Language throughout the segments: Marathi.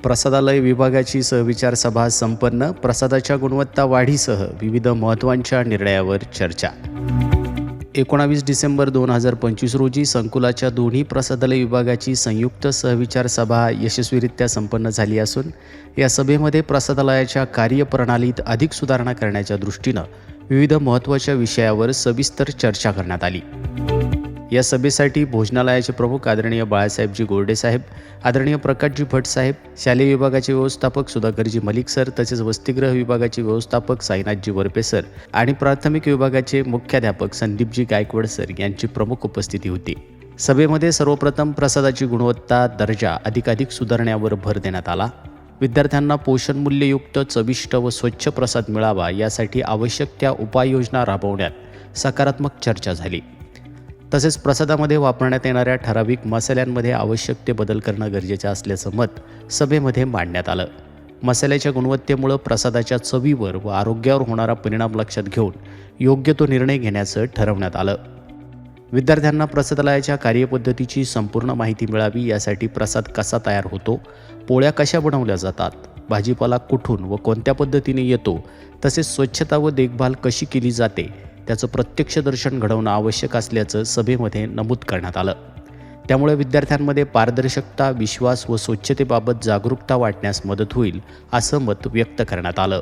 प्रसादालय विभागाची सहविचार सभा संपन्न. प्रसादाच्या गुणवत्ता वाढीसह विविध महत्त्वाच्या निर्णयावर चर्चा. 19 डिसेंबर 2025 रोजी संकुलाच्या दोन्ही प्रसादालय विभागाची संयुक्त सहविचार सभा यशस्वीरित्या संपन्न झाली असून या सभेमध्ये प्रसादालयाच्या कार्यप्रणालीत अधिक सुधारणा करण्याच्या दृष्टीनं विविध महत्त्वाच्या विषयावर सविस्तर चर्चा करण्यात आली. या सभेसाठी भोजनालयाचे प्रमुख आदरणीय बाळासाहेबजी गोरडे साहेब, आदरणीय प्रकाशजी भट साहेब, शालेय विभागाचे व्यवस्थापक सुधाकरजी मलिक सर, तसेच वसतिगृह विभागाचे व्यवस्थापक साईनाथजी वरपे सर आणि प्राथमिक विभागाचे मुख्याध्यापक संदीपजी गायकवाड सर यांची प्रमुख उपस्थिती होती. सभेमध्ये सर्वप्रथम प्रसादाची गुणवत्ता, दर्जा अधिकाधिक सुधारण्यावर भर देण्यात आला. विद्यार्थ्यांना पोषणमूल्ययुक्त, चविष्ट व स्वच्छ प्रसाद मिळावा यासाठी आवश्यक त्या उपाययोजना राबवण्यात सकारात्मक चर्चा झाली. तसेच प्रसादामध्ये वापरण्यात येणाऱ्या ठराविक मसाल्यांमध्ये आवश्यक ते बदल करणं गरजेचं असल्याचं मत सभेमध्ये मांडण्यात आलं. मसाल्याच्या गुणवत्तेमुळे प्रसादाच्या चवीवर व आरोग्यावर होणारा परिणाम लक्षात घेऊन योग्य तो निर्णय घेण्याचं ठरवण्यात आलं. विद्यार्थ्यांना प्रसादालयाच्या कार्यपद्धतीची संपूर्ण माहिती मिळावी यासाठी प्रसाद कसा तयार होतो, पोळ्या कशा बनवल्या जातात, भाजीपाला कुठून व कोणत्या पद्धतीने येतो, तसेच स्वच्छता व देखभाल कशी केली जाते त्याचं प्रत्यक्ष दर्शन घडवणं आवश्यक असल्याचं सभेमध्ये नमूद करण्यात आलं. त्यामुळे विद्यार्थ्यांमध्ये पारदर्शकता, विश्वास व स्वच्छतेबाबत जागरूकता वाढण्यास मदत होईल असं मत व्यक्त करण्यात आलं.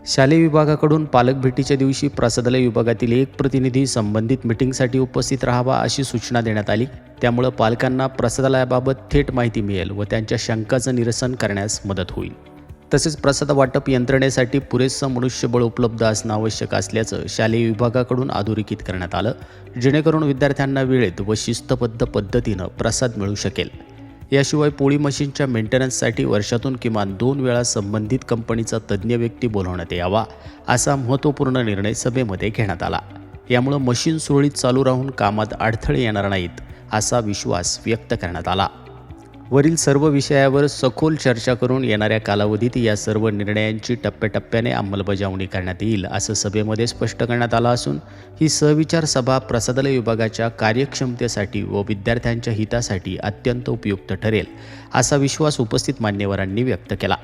शालेय विभागाकडून पालक भेटीच्या दिवशी प्रसादालय विभागातील एक प्रतिनिधी संबंधित मीटिंगसाठी उपस्थित राहावा अशी सूचना देण्यात आली. त्यामुळे पालकांना प्रसादालयाबाबत थेट माहिती मिळेल व त्यांच्या शंकांचं निरसन करण्यास मदत होईल. तसेच प्रसाद वाटप यंत्रणेसाठी पुरेसं मनुष्यबळ उपलब्ध असणं आवश्यक असल्याचं शालेय विभागाकडून अधोरेखित करण्यात आलं, जेणेकरून विद्यार्थ्यांना वेळेत व शिस्तबद्ध पद्धतीनं प्रसाद मिळू शकेल. याशिवाय पोळी मशीनच्या मेंटेनन्ससाठी वर्षातून किमान 2 वेळा संबंधित कंपनीचा तज्ज्ञ व्यक्ती बोलवण्यात यावा असा महत्त्वपूर्ण निर्णय सभेमध्ये घेण्यात आला. यामुळे मशीन सुरळीत चालू राहून कामात अडथळे येणार नाहीत असा विश्वास व्यक्त करण्यात आला. वरील सर्व विषयावर सखोल चर्चा करून येणाऱ्या कालावधीत या सर्व निर्णयांची टप्प्याटप्प्याने अंमलबजावणी करण्यात येईल असं सभेमध्ये स्पष्ट करण्यात आलं असून ही सहविचार सभा प्रसादालय विभागाच्या कार्यक्षमतेसाठी व विद्यार्थ्यांच्या हितासाठी अत्यंत उपयुक्त ठरेल असा विश्वास उपस्थित मान्यवरांनी व्यक्त केला.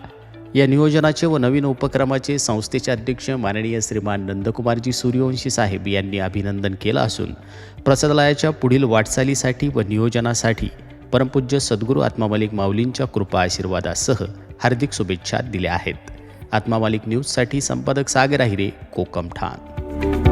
या नियोजनाचे व नवीन उपक्रमाचे संस्थेचे अध्यक्ष माननीय श्रीमान नंदकुमारजी सूर्यवंशी साहेब यांनी अभिनंदन केलं असून प्रसादालयाच्या पुढील वाटचालीसाठी व नियोजनासाठी परमपूज्य सद्गुरू आत्मा मालिक माऊलींच्या कृपा आशीर्वादासह हार्दिक शुभेच्छा दिल्या आहेत. आत्मा मालिक न्यूजसाठी संपादक सागर आहिरे, कोकम ठाण.